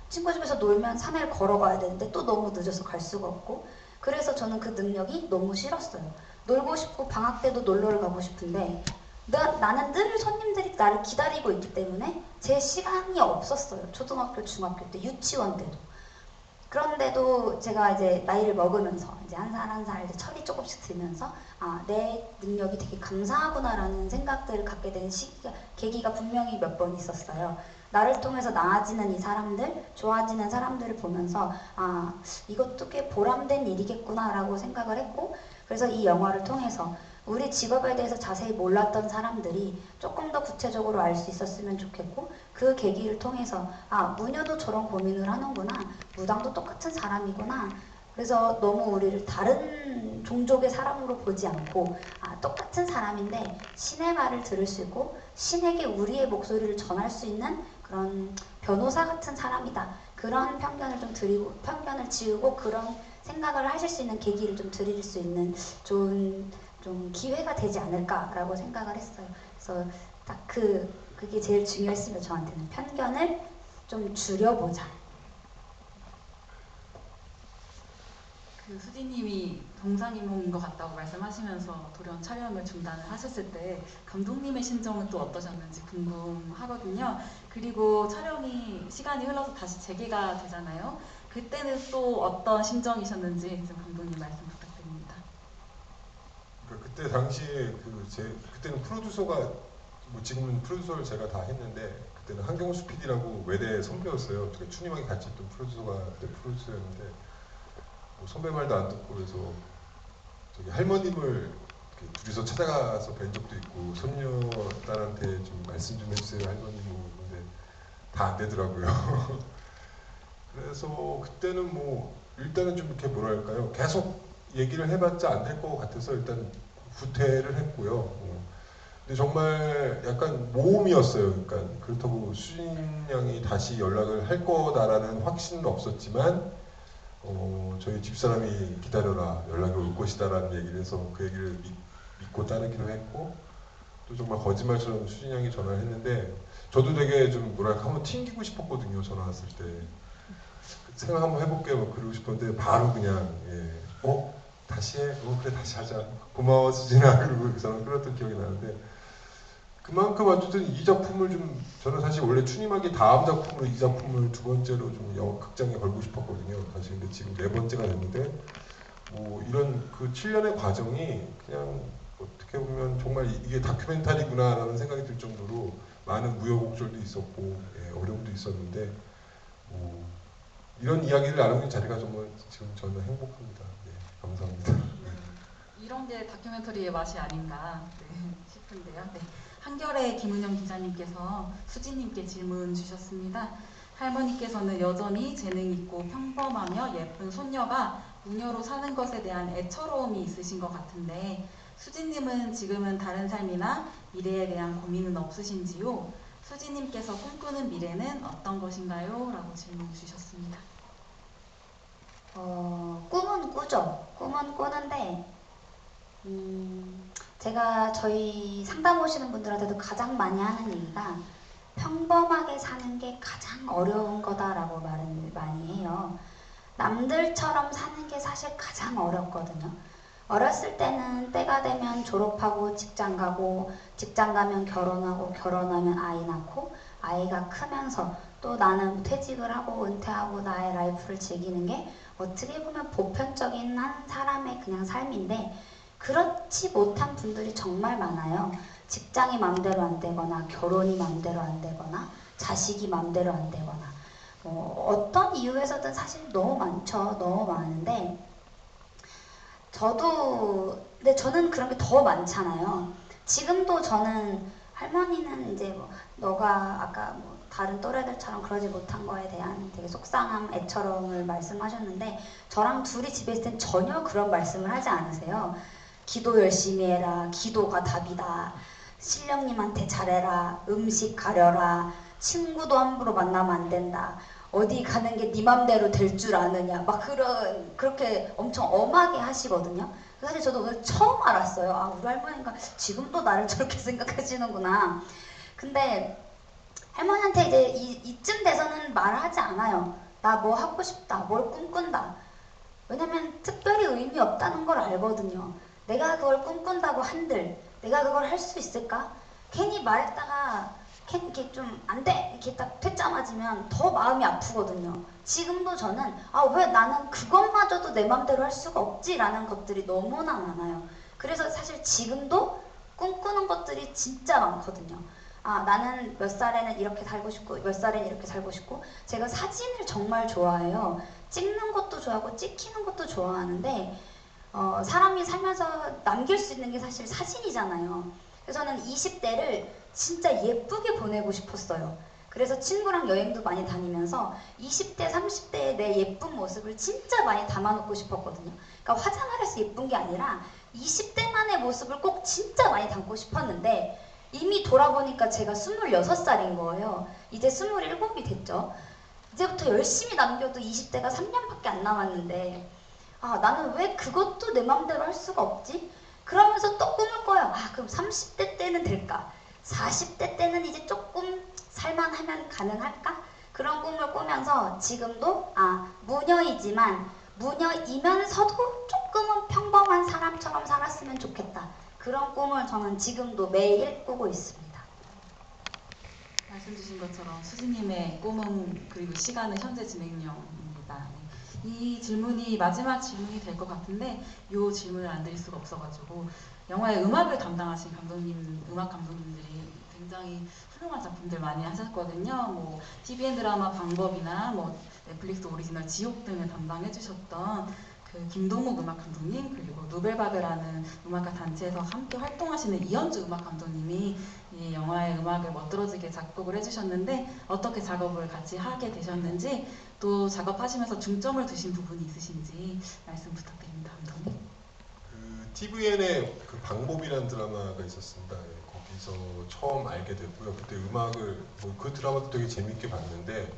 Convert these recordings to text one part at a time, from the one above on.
친구 집에서 놀면 산을 걸어가야 되는데 또 너무 늦어서 갈 수가 없고, 그래서 저는 그 능력이 너무 싫었어요. 놀고 싶고 방학 때도 놀러를 가고 싶은데 나는 늘 손님들이 나를 기다리고 있기 때문에 제 시간이 없었어요. 초등학교, 중학교 때, 유치원 때도. 그런데도 제가 이제 나이를 먹으면서 이제 한 살 한 살 이제 철이 조금씩 들면서 내 능력이 되게 감사하구나라는 생각들을 갖게 된 계기가 분명히 몇 번 있었어요. 나를 통해서 나아지는 이 사람들, 좋아지는 사람들을 보면서 이것도 꽤 보람된 일이겠구나라고 생각을 했고, 그래서 이 영화를 통해서 우리 직업에 대해서 자세히 몰랐던 사람들이 조금 더 구체적으로 알 수 있었으면 좋겠고, 그 계기를 통해서 무녀도 저런 고민을 하는구나, 무당도 똑같은 사람이구나, 그래서 너무 우리를 다른 종족의 사람으로 보지 않고 똑같은 사람인데 신의 말을 들을 수 있고 신에게 우리의 목소리를 전할 수 있는 그런 변호사 같은 사람이다, 그런 편견을 좀 드리고, 편견을 지우고 그런 생각을 하실 수 있는 계기를 좀 드릴 수 있는 좋은 좀 기회가 되지 않을까라고 생각을 했어요. 그래서 딱 그게 제일 중요했으면 저한테는 편견을 좀 줄여보자. 그 수지님이 동상이몽인 것 같다고 말씀하시면서 돌연 촬영을 중단을 하셨을 때 감독님의 심정은 또 어떠셨는지 궁금하거든요. 그리고 촬영이 시간이 흘러서 다시 재개가 되잖아요. 그때는 또 어떤 심정이셨는지 좀 감독님 말씀 부탁드립니다. 그때 당시에 그때는 프로듀서가 지금은 프로듀서를 제가 다 했는데 그때는 한경수 PD라고 외대 선배였어요. 추님하게 같이 했던 프로듀서가 그때 프로듀서였는데 선배 말도 안 듣고 그래서 할머님을 둘이서 찾아가서 뵌 적도 있고 손녀 딸한테 좀 말씀 좀 해주세요 할머님, 근데 다 안 되더라고요. 그래서 그때는 일단은 좀 이렇게 뭐랄까요, 계속 얘기를 해봤자 안 될 것 같아서 일단 후퇴를 했고요. 근데 정말 약간 모험이었어요. 그러니까 그렇다고 수진 양이 다시 연락을 할 거다라는 확신은 없었지만 저희 집사람이 기다려라, 연락이 올 것이다라는 얘기를 해서 그 얘기를 믿고 따르기로 했고, 또 정말 거짓말처럼 수진 양이 전화를 했는데 저도 되게 좀 뭐랄까 한번 튕기고 싶었거든요. 전화 왔을 때 생각 한번 해볼게요 그러고 싶었는데 바로 그냥 다시 해? 그래 다시 하자, 고마워 수진아, 그리고 저는 그랬던 기억이 나는데, 그만큼 어쨌든 이 작품을 좀 저는 사실 원래 추님하기 다음 작품으로 이 작품을 두 번째로 좀 영화 극장에 걸고 싶었거든요. 사실 근데 지금 네 번째가 됐는데 이런 그 7년의 과정이 그냥 어떻게 보면 정말 이게 다큐멘터리구나라는 생각이 들 정도로 많은 우여곡절도 있었고 어려움도 있었는데 이런 이야기를 나누는 자리가 정말 지금 저는 행복합니다. 감사합니다. 이런 게 다큐멘터리의 맛이 아닌가 싶은데요. 한겨레 김은영 기자님께서 수지님께 질문 주셨습니다. 할머니께서는 여전히 재능 있고 평범하며 예쁜 손녀가 무녀로 사는 것에 대한 애처로움이 있으신 것 같은데 수지님은 지금은 다른 삶이나 미래에 대한 고민은 없으신지요? 수지님께서 꿈꾸는 미래는 어떤 것인가요? 라고 질문 주셨습니다. 꿈은 꾸죠. 꿈은 꾸는데 제가 저희 상담 오시는 분들한테도 가장 많이 하는 얘기가 평범하게 사는 게 가장 어려운 거다라고 말을 많이 해요. 남들처럼 사는 게 사실 가장 어렵거든요. 어렸을 때는 때가 되면 졸업하고 직장 가고, 직장 가면 결혼하고, 결혼하면 아이 낳고, 아이가 크면서 또 나는 퇴직을 하고 은퇴하고 나의 라이프를 즐기는 게 어떻게 보면 보편적인 한 사람의 그냥 삶인데, 그렇지 못한 분들이 정말 많아요. 직장이 맘대로 안 되거나, 결혼이 맘대로 안 되거나, 자식이 맘대로 안 되거나, 어떤 이유에서든 사실 너무 많죠. 너무 많은데 근데 저는 그런 게 더 많잖아요. 지금도 저는 할머니는 이제 너가 아까 다른 또래들처럼 그러지 못한 거에 대한 되게 속상함, 애처럼을 말씀하셨는데 저랑 둘이 집에 있을 땐 전혀 그런 말씀을 하지 않으세요. 기도 열심히 해라, 기도가 답이다, 신령님한테 잘해라, 음식 가려라, 친구도 함부로 만나면 안 된다, 어디 가는 게 네 맘대로 될 줄 아느냐, 막 그렇게 엄청 엄하게 하시거든요. 사실 저도 오늘 처음 알았어요. 우리 할머니가 지금도 나를 저렇게 생각하시는구나. 근데 할머니한테 이제 이쯤 돼서는 말을 하지 않아요. 나 뭐 하고 싶다, 뭘 꿈꾼다. 왜냐면 특별히 의미 없다는 걸 알거든요. 내가 그걸 꿈꾼다고 한들 내가 그걸 할 수 있을까? 괜히 말했다가 괜히 이렇게 좀 안 돼! 이렇게 딱 퇴짜 맞으면 더 마음이 아프거든요. 지금도 저는 왜 나는 그것마저도 내 맘대로 할 수가 없지? 라는 것들이 너무나 많아요. 그래서 사실 지금도 꿈꾸는 것들이 진짜 많거든요. 나는 몇 살에는 이렇게 살고 싶고 몇 살에는 이렇게 살고 싶고 제가 사진을 정말 좋아해요. 찍는 것도 좋아하고 찍히는 것도 좋아하는데 사람이 살면서 남길 수 있는 게 사실 사진이잖아요. 그래서 저는 20대를 진짜 예쁘게 보내고 싶었어요. 그래서 친구랑 여행도 많이 다니면서 20대, 30대의 내 예쁜 모습을 진짜 많이 담아놓고 싶었거든요. 그러니까 화장을 해서 예쁜 게 아니라 20대만의 모습을 꼭 진짜 많이 담고 싶었는데 이미 돌아보니까 제가 26살인 거예요. 이제 27이 됐죠. 이제부터 열심히 남겨도 20대가 3년밖에 안 남았는데 나는 왜 그것도 내 맘대로 할 수가 없지? 그러면서 또 꿈을 꿔요. 그럼 30대 때는 될까? 40대 때는 이제 조금 살만하면 가능할까? 그런 꿈을 꾸면서 지금도 무녀이지만 무녀이면서도 조금은 평범한 사람처럼 살았으면 좋겠다. 그런 꿈을 저는 지금도 매일 꾸고 있습니다. 말씀 주신 것처럼 수지님의 꿈은 그리고 시간은 현재 진행형입니다. 이 질문이 마지막 질문이 될 것 같은데 이 질문을 안 드릴 수가 없어가지고 영화의 음악을 담당하신 음악 감독님들이 굉장히 훌륭한 작품들 많이 하셨거든요. 뭐 TVN 드라마 방법이나 뭐 넷플릭스 오리지널 지옥 등을 담당해 주셨던 그 김동욱 음악 감독님, 그리고 누벨바그라는 음악가 단체에서 함께 활동하시는 이현주 음악 감독님이 이 영화의 음악을 멋들어지게 작곡을 해주셨는데 어떻게 작업을 같이 하게 되셨는지, 또 작업하시면서 중점을 두신 부분이 있으신지 말씀 부탁드립니다, 감독님. 그 TVN의 그 방법이라는 드라마가 있었습니다. 거기서 처음 알게 됐고요. 그때 음악을 그 드라마도 되게 재밌게 봤는데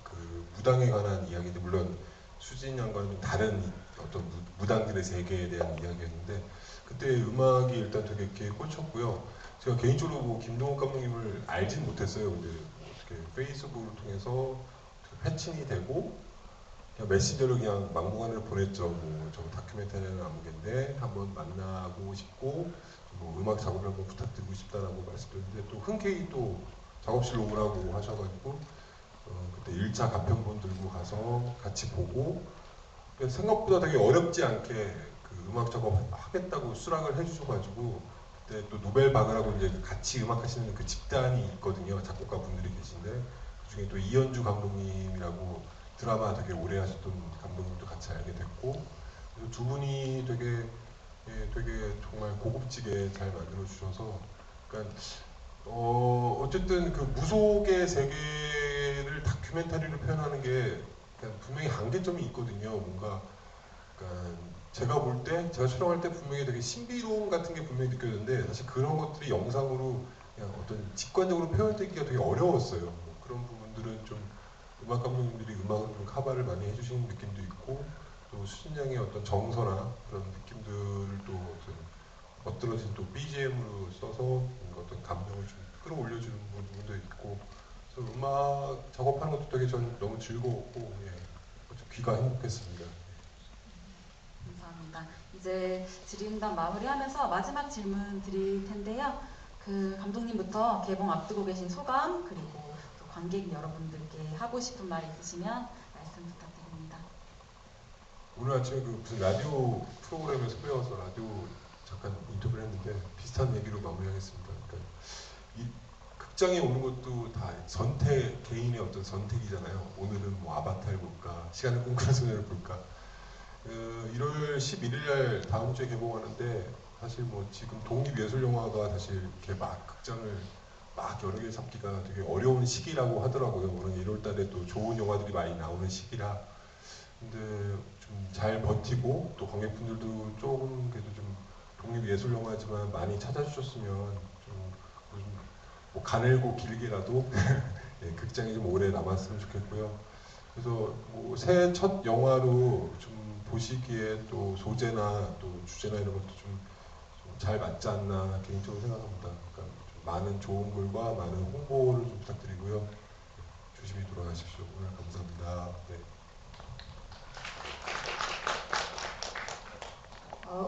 그 무당에 관한 이야기인데, 물론 수진 양과는 좀 다른 어떤 무당들의 세계에 대한 이야기였는데 그때 음악이 일단 되게 이렇게 꽂혔고요. 제가 개인적으로 김동욱 감독님을 알진 못했어요. 근데 어떻게 페이스북을 통해서 패친이 되고 그냥 메신저로 그냥 막무가내로 보냈죠. 저 다큐멘터리는 아무개인데 한번 만나고 싶고 음악 작업을 한번 부탁드리고 싶다라고 말씀드렸는데 또 흔쾌히 또 작업실로 오라고 하셔가지고 그때 1차 가평본 들고 가서 같이 보고 생각보다 되게 어렵지 않게 그 음악 작업 하겠다고 수락을 해주셔가지고 그때 또 누벨바그라고 이제 같이 음악 하시는 그 집단이 있거든요. 작곡가 분들이 계신데 그 중에 또 이현주 감독님이라고 드라마 되게 오래 하셨던 감독님도 같이 알게 됐고, 그래서 두 분이 되게 정말 고급지게 잘 만들어 주셔서, 그러니까 어쨌든 그 무속의 세계를 다큐멘터리로 표현하는 게 분명히 한계점이 있거든요. 뭔가 그러니까 제가 볼 때, 제가 촬영할 때 분명히 되게 신비로움 같은 게 분명히 느껴졌는데 사실 그런 것들이 영상으로 그냥 어떤 직관적으로 표현되기가 되게 어려웠어요. 그런 부분들은 좀 음악 감독님들이 음악을 좀 카바를 많이 해주시는 느낌도 있고, 또 수진 양의 어떤 정서나 그런 느낌들을 또 어떤 멋들어진 또 BGM으로 써서 어떤 감정을 좀 끌어올려주는 부분도 있고, 그래서 음악 작업하는 것도 되게 전 너무 즐거웠고, 좀 귀가 행복했습니다. 감사합니다. 이제 질의응답 마무리하면서 마지막 질문 드릴 텐데요. 그 감독님부터 개봉 앞두고 계신 소감, 그리고 또 관객 여러분들께 하고 싶은 말 있으시면 말씀 부탁드립니다. 오늘 아침에 그 무슨 라디오 프로그램에서 배워서 라디오 잠깐 인터뷰를 했는데 비슷한 얘기로 마무리하겠습니다. 그러니까 이 극장에 오는 것도 다 개인의 어떤 선택이잖아요. 오늘은 뭐 아바타를 볼까, 시간을 꿈꾸는 소녀를 볼까. 1월 11일 날 다음 주에 개봉하는데 사실 지금 독립예술영화가 사실 이렇게 막 극장을 막 여러 개 잡기가 되게 어려운 시기라고 하더라고요. 물론 1월 달에 또 좋은 영화들이 많이 나오는 시기라. 근데 좀 잘 버티고 또 관객분들도 조금 그래도 좀 독립예술영화지만 많이 찾아주셨으면 좀 가늘고 길게라도 극장에 좀 오래 남았으면 좋겠고요. 그래서 새해 첫 영화로 좀 보시기에 또 소재나 또 주제나 이런 것도 좀 잘 맞지 않나 개인적으로 생각합니다. 그러니까 좀 많은 좋은 글과 많은 홍보를 좀 부탁드리고요. 조심히 돌아가십시오. 오늘 감사합니다. 네.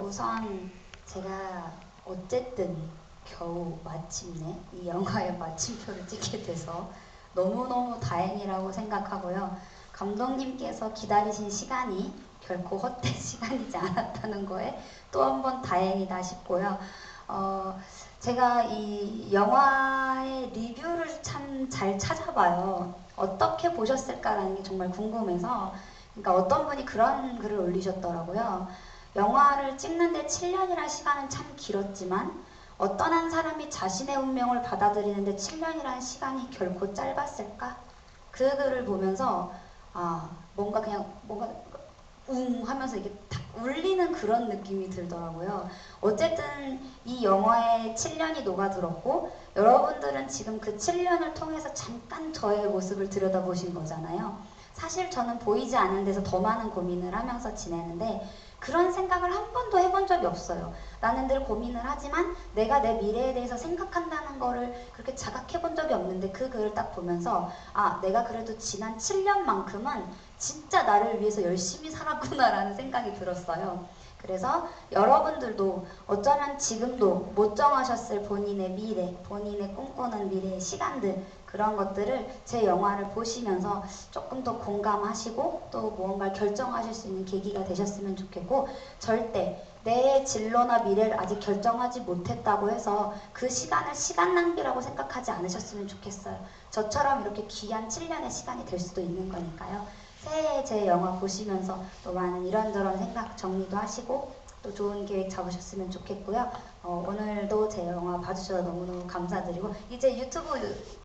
우선 제가 어쨌든 겨우 마침내 이 영화의 마침표를 찍게 돼서 너무너무 다행이라고 생각하고요. 감독님께서 기다리신 시간이 결코 헛된 시간이지 않았다는 거에 또 한 번 다행이다 싶고요. 제가 이 영화의 리뷰를 참 잘 찾아봐요. 어떻게 보셨을까라는 게 정말 궁금해서, 그러니까 어떤 분이 그런 글을 올리셨더라고요. 영화를 찍는데 7년이라는 시간은 참 길었지만 어떤 한 사람이 자신의 운명을 받아들이는데 7년이라는 시간이 결코 짧았을까? 그 글을 보면서 뭔가 그냥 뭔가 하면서 이게 탁 울리는 그런 느낌이 들더라고요. 어쨌든 이 영화에 7년이 녹아들었고 여러분들은 지금 그 7년을 통해서 잠깐 저의 모습을 들여다보신 거잖아요. 사실 저는 보이지 않는 데서 더 많은 고민을 하면서 지내는데 그런 생각을 한 번도 해본 적이 없어요. 나는 늘 고민을 하지만 내가 내 미래에 대해서 생각한다는 거를 그렇게 자각해 본 적이 없는데 그 글을 딱 보면서 내가 그래도 지난 7년만큼은 진짜 나를 위해서 열심히 살았구나라는 생각이 들었어요. 그래서 여러분들도 어쩌면 지금도 못 정하셨을 본인의 미래, 본인의 꿈꾸는 미래의 시간들, 그런 것들을 제 영화를 보시면서 조금 더 공감하시고 또 무언가를 결정하실 수 있는 계기가 되셨으면 좋겠고, 절대 내 진로나 미래를 아직 결정하지 못했다고 해서 그 시간을 시간 낭비라고 생각하지 않으셨으면 좋겠어요. 저처럼 이렇게 귀한 7년의 시간이 될 수도 있는 거니까요. 새해에 제 영화 보시면서 또 많은 이런저런 생각 정리도 하시고 또 좋은 계획 잡으셨으면 좋겠고요. 오늘도 제 영화 봐주셔서 너무너무 감사드리고, 이제 유튜브